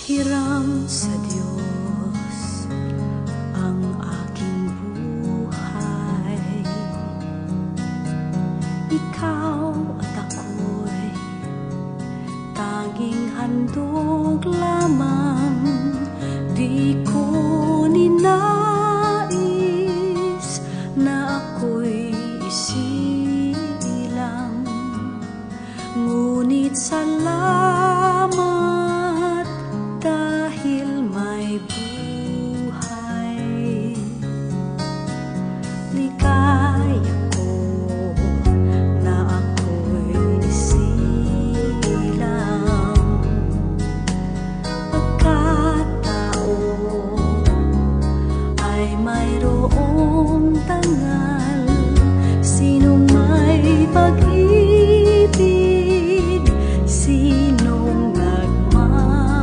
Hiram sa Diyos ang aking buhay. Ikaw at ako'y tanging handog lamang. Di ko ninais na ako'y isilang, ngunit salamat dahil may buhay. Ligaya ko na ako'y isilang, pagkatao ay mayroong tangal. Sino may pag